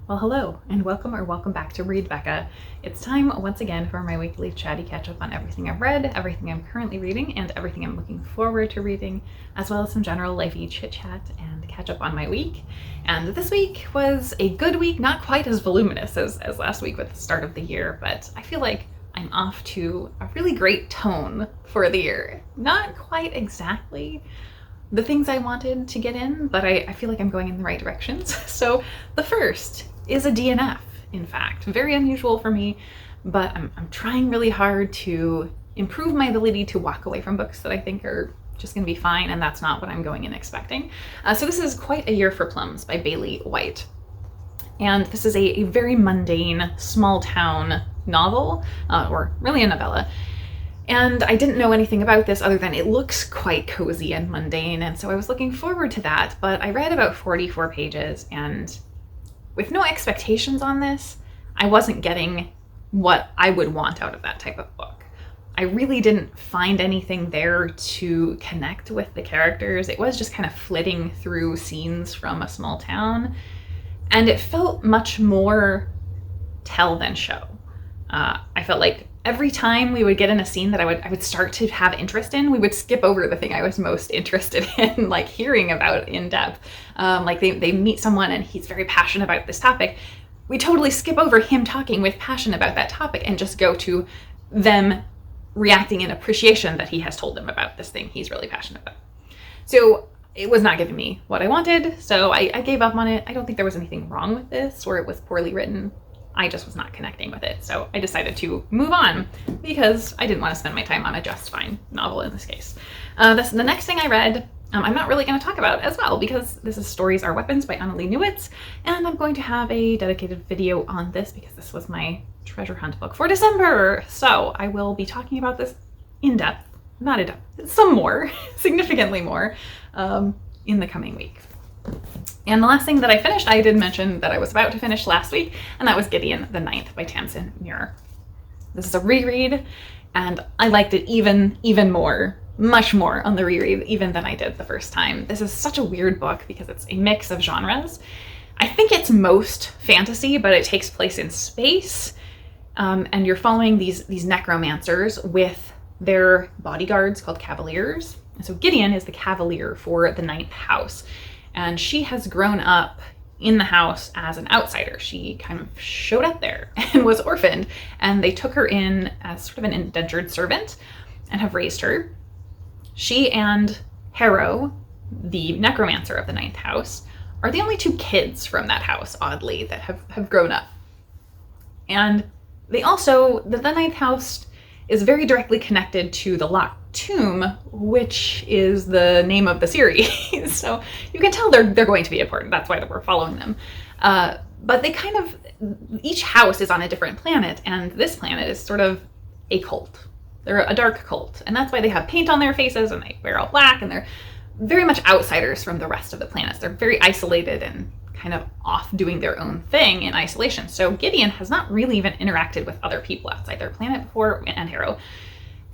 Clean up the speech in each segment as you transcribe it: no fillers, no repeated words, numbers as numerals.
Well, hello and welcome back to Read Becca. It's time once again for my weekly chatty catch up on everything I've read, everything I'm currently reading, and everything I'm looking forward to reading, as well as some general lifey chit chat and catch up on my week. And this week was a good week, not quite as voluminous as last week with the start of the year, but I feel like I'm off to a really great tone for the year. Not quite exactly the things I wanted to get in, but I feel like I'm going in the right directions. So the first is a DNF, in fact. Very unusual for me, but I'm trying really hard to improve my ability to walk away from books that I think are just gonna be fine, and that's not what I'm going in expecting. So this is Quite a Year for Plums by Bailey White. And this is a very mundane, small town novel, or really a novella. And I didn't know anything about this other than it looks quite cozy and mundane, and so I was looking forward to that, but I read about 44 pages, and with no expectations on this, I wasn't getting what I would want out of that type of book. I really didn't find anything there to connect with the characters. It was just kind of flitting through scenes from a small town, and it felt much more tell than show. I felt like every time we would get in a scene that I would start to have interest in, we would skip over the thing I was most interested in, like hearing about in depth. Like they meet someone and he's very passionate about this topic. We totally skip over him talking with passion about that topic and just go to them reacting in appreciation that he has told them about this thing he's really passionate about. So it was not giving me what I wanted, so I gave up on it. I don't think there was anything wrong with this or it was poorly written. I just was not connecting with it. So I decided to move on because I didn't want to spend my time on a just fine novel in this case. The next thing I read, I'm not really going to talk about as well because this is Stories Are Weapons by Annalee Newitz, and I'm going to have a dedicated video on this because this was my treasure hunt book for December. So I will be talking about this in depth, not in depth, some more, significantly more, in the coming week. And the last thing that I finished, I did mention that I was about to finish last week, and that was Gideon the Ninth by Tamsyn Muir. This is a reread, and I liked it even more, much more on the reread even than I did the first time. This is such a weird book because it's a mix of genres. I think it's most fantasy, but it takes place in space, and you're following these necromancers with their bodyguards called cavaliers. And so Gideon is the cavalier for the ninth house. And she has grown up in the house as an outsider. She kind of showed up there and was orphaned, and they took her in as sort of an indentured servant and have raised her. She and Harrow, the necromancer of the ninth house, are the only two kids from that house, oddly, that have grown up. And they also, the ninth house is very directly connected to the Locked Tomb, which is the name of the series. So you can tell they're going to be important. That's why we're following them. But they kind of, each house is on a different planet, and this planet is sort of a cult. They're a dark cult, and that's why they have paint on their faces and they wear all black, and they're very much outsiders from the rest of the planets. They're very isolated and kind of off doing their own thing in isolation. So Gideon has not really even interacted with other people outside their planet before, and Harrow.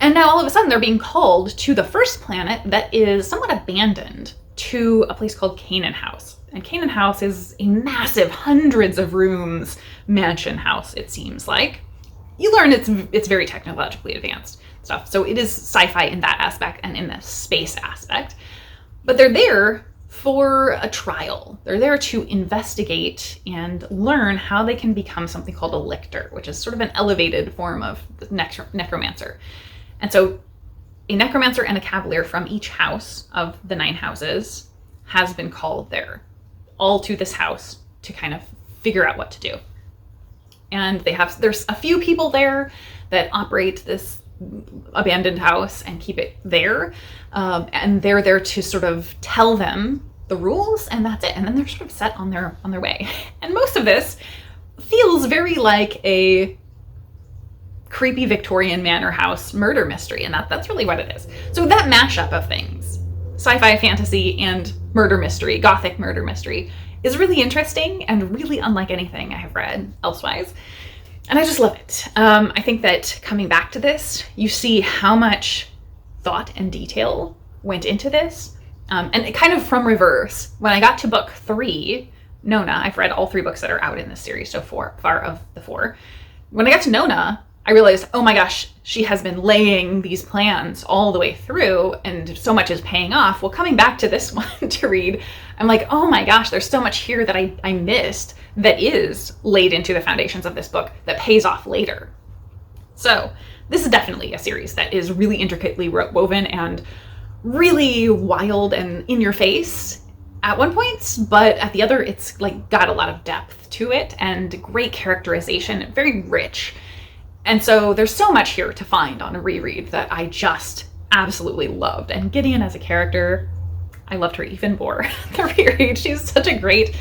And now all of a sudden they're being called to the first planet that is somewhat abandoned, to a place called Canaan House. And Canaan House is a massive, hundreds of rooms mansion house, it seems like. You learn it's very technologically advanced stuff. So it is sci-fi in that aspect and in the space aspect. But they're there for a trial. They're there to investigate and learn how they can become something called a lictor, which is sort of an elevated form of the necromancer. And so a necromancer and a cavalier from each house of the 9 houses has been called there, all to this house to kind of figure out what to do. And there's a few people there that operate this abandoned house and keep it there. And they're there to sort of tell them the rules, and that's it. And then they're sort of set on their way. And most of this feels very like a creepy Victorian manor house murder mystery, and that's really what it is. So that mashup of things, sci-fi, fantasy, and murder mystery, gothic murder mystery, is really interesting and really unlike anything I have read elsewise. And I just love it. I think that coming back to this, you see how much thought and detail went into this. And it kind of from reverse. When I got to book 3, Nona, I've read all 3 books that are out in this series so far of the 4. When I got to Nona, I realized, oh my gosh, she has been laying these plans all the way through and so much is paying off. Well, coming back to this one to read, I'm like, oh my gosh, there's so much here that I missed that is laid into the foundations of this book that pays off later. So this is definitely a series that is really intricately woven and really wild and in your face at one point, but at the other, it's like got a lot of depth to it and great characterization, very rich. And so there's so much here to find on a reread that I just absolutely loved. And Gideon as a character, I loved her even more the reread. She's such a great,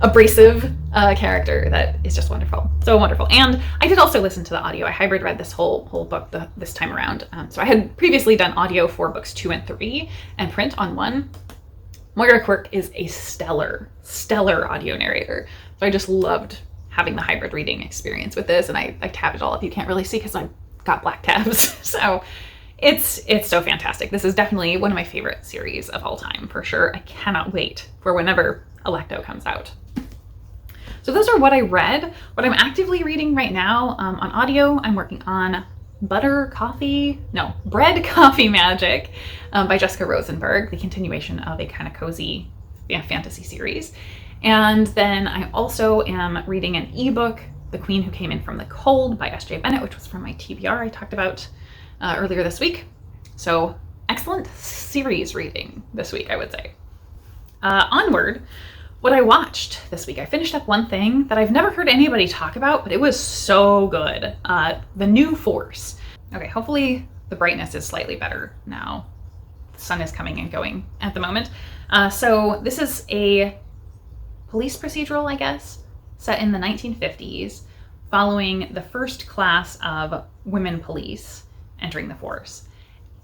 abrasive character that is just wonderful. So wonderful. And I did also listen to the audio. I hybrid read this whole book this time around. So I had previously done audio for books 2 and 3 and print on 1. Muir is a stellar audio narrator. So I just loved having the hybrid reading experience with this, and I tabbed it all up. You can't really see because I've got black tabs. So it's so fantastic. This is definitely one of my favorite series of all time, for sure. I cannot wait for whenever Electo comes out. So those are what I read. What I'm actively reading right now on audio, I'm working on Bread Coffee Magic by Jessica Rosenberg, the continuation of a kind of cozy fantasy series. And then I also am reading an ebook, The Queen Who Came In From the Cold by S.J. Bennett, which was from my TBR I talked about earlier this week. So excellent series reading this week, I would say. Onward, what I watched this week. I finished up one thing that I've never heard anybody talk about, but it was so good. The New Force. Okay, hopefully the brightness is slightly better now. The sun is coming and going at the moment. So this is a police procedural, I guess, set in the 1950s, following the first class of women police entering the force.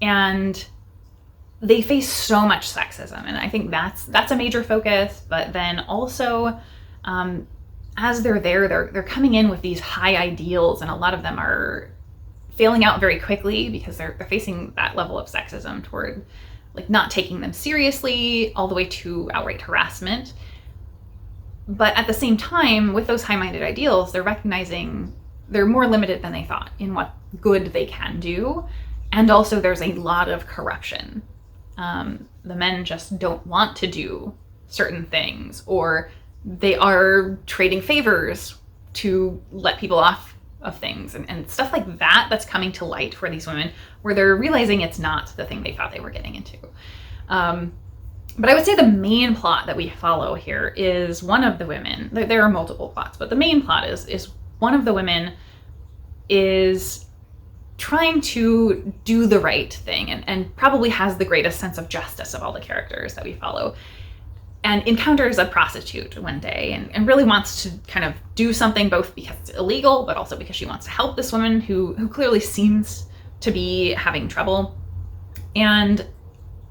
And they face so much sexism, and I think that's a major focus. But then also, as they're there, they're coming in with these high ideals, and a lot of them are failing out very quickly because they're facing that level of sexism toward like not taking them seriously, all the way to outright harassment. But at the same time, with those high-minded ideals, they're recognizing they're more limited than they thought in what good they can do. And also there's a lot of corruption. The men just don't want to do certain things, or they are trading favors to let people off of things and stuff like that that's coming to light for these women, where they're realizing it's not the thing they thought they were getting into. But I would say the main plot that we follow here is one of the women. There are multiple plots, but the main plot is one of the women is trying to do the right thing and probably has the greatest sense of justice of all the characters that we follow, and encounters a prostitute one day and really wants to kind of do something, both because it's illegal, but also because she wants to help this woman who clearly seems to be having trouble. And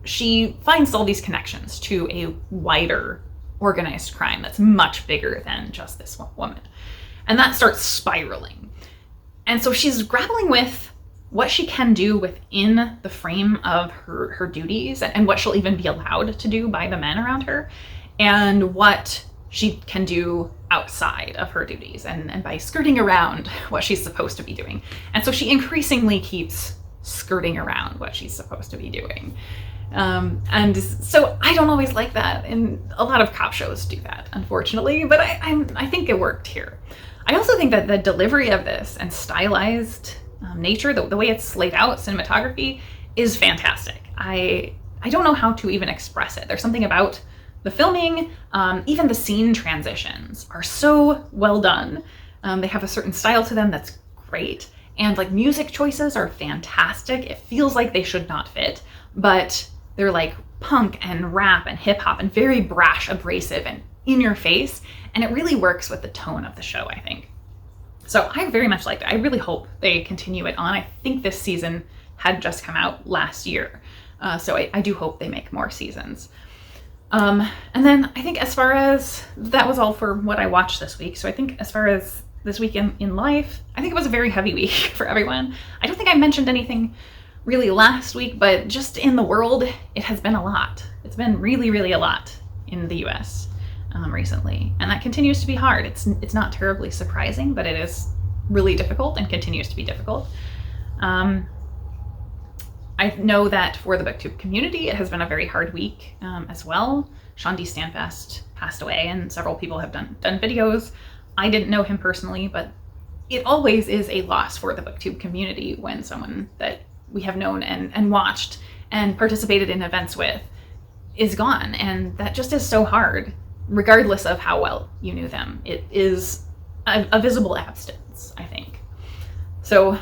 she finds all these connections to a wider organized crime that's much bigger than just this one woman. And that starts spiraling. And so she's grappling with what she can do within the frame of her duties and what she'll even be allowed to do by the men around her, and what she can do outside of her duties and by skirting around what she's supposed to be doing. And so she increasingly keeps skirting around what she's supposed to be doing. And so I don't always like that, and a lot of cop shows do that, unfortunately, but I think it worked here. I also think that the delivery of this and stylized nature, the way it's laid out, cinematography, is fantastic. I don't know how to even express it. There's something about the filming, even the scene transitions are so well done. They have a certain style to them that's great. And like music choices are fantastic. It feels like they should not fit, but they're like punk and rap and hip hop and very brash, abrasive, and in your face. And it really works with the tone of the show, I think. So I very much liked it. I really hope they continue it on. I think this season had just come out last year. So I do hope they make more seasons. And then I think as far as that was all for what I watched this week. So I think as far as this week in life, I think it was a very heavy week for everyone. I don't think I mentioned anything really last week, but just in the world, it has been a lot. It's been really, really a lot in the US. recently, and that continues to be hard. It's not terribly surprising, but it is really difficult and continues to be difficult. I know that for the booktube community, it has been a very hard week as well. Shandi Standfast passed away, and several people have done videos. I didn't know him personally, but it always is a loss for the booktube community when someone that we have known and watched and participated in events with is gone, and that just is so hard, regardless of how well you knew them. It is a visible absence, I think. So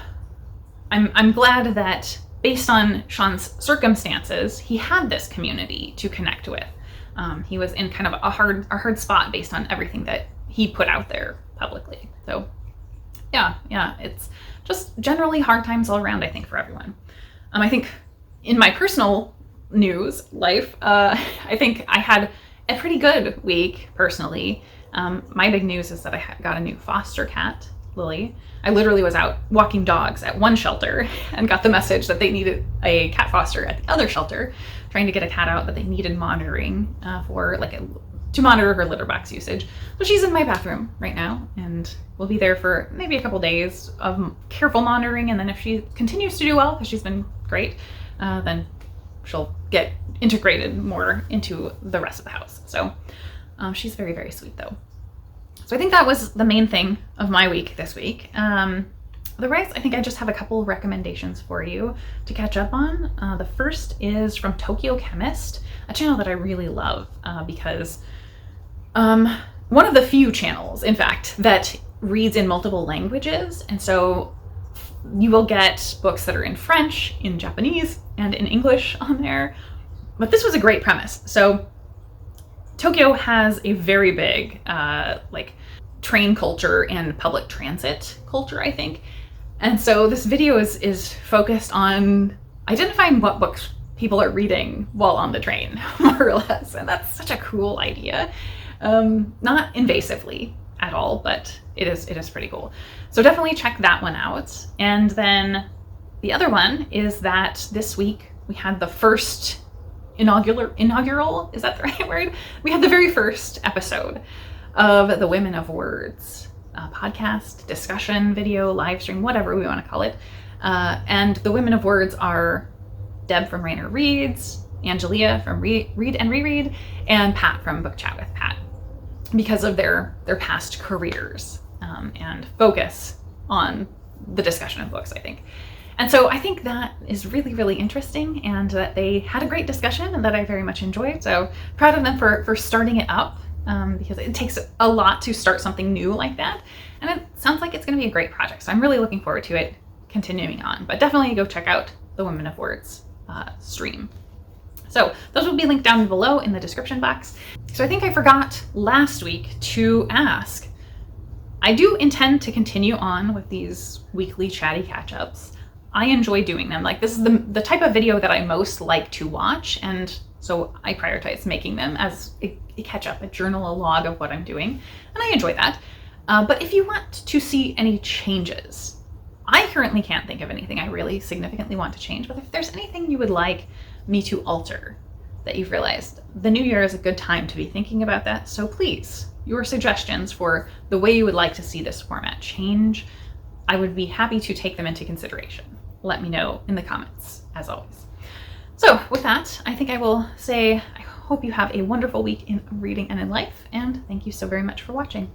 I'm glad that based on Sean's circumstances, he had this community to connect with. He was in kind of a hard spot based on everything that he put out there publicly. So yeah, it's just generally hard times all around, I think, for everyone. I think in my personal news life, I think I had a pretty good week personally. My big news is that I got a new foster cat, Lily. I literally was out walking dogs at one shelter and got the message that they needed a cat foster at the other shelter, trying to get a cat out that they needed monitoring to monitor her litter box usage. So she's in my bathroom right now, and we'll be there for maybe a couple days of careful monitoring, and then if she continues to do well, because she's been great, then she'll get integrated more into the rest of the house. So she's very, very sweet though. So I think that was the main thing of my week this week. Otherwise, I think I just have a couple recommendations for you to catch up on. The first is from Tokyo Chemist, a channel that I really love because one of the few channels, in fact, that reads in multiple languages. And so you will get books that are in French, in Japanese, and in English on there. But this was a great premise. So Tokyo has a very big train culture and public transit culture, I think. And so this video is focused on identifying what books people are reading while on the train, more or less. And that's such a cool idea. Not invasively at all, but it is pretty cool. So definitely check that one out. And then the other one is that this week we had the first inaugural, is that the right word? We had the very first episode of the Women of Words podcast, discussion, video, live stream, whatever we want to call it. And the Women of Words are Deb from Rainer Reads, Angelia from Read and Reread, and Pat from Book Chat with Pat, because of their past careers and focus on the discussion of books, I think. And so I think that is really, really interesting, and that they had a great discussion and that I very much enjoyed. So proud of them for starting it up, because it takes a lot to start something new like that. And it sounds like it's going to be a great project. So I'm really looking forward to it continuing on. But definitely go check out the Women of Words stream. So those will be linked down below in the description box. So I think I forgot last week to ask, I do intend to continue on with these weekly chatty catch-ups. I enjoy doing them. Like, this is the type of video that I most like to watch, and so I prioritize making them as a catch-up, a journal, a log of what I'm doing, and I enjoy that. But if you want to see any changes, I currently can't think of anything I really significantly want to change, but if there's anything you would like me to alter that you've realized, the new year is a good time to be thinking about that. So please, your suggestions for the way you would like to see this format change, I would be happy to take them into consideration. Let me know in the comments, as always. So with that, I think I will say, I hope you have a wonderful week in reading and in life, and thank you so very much for watching.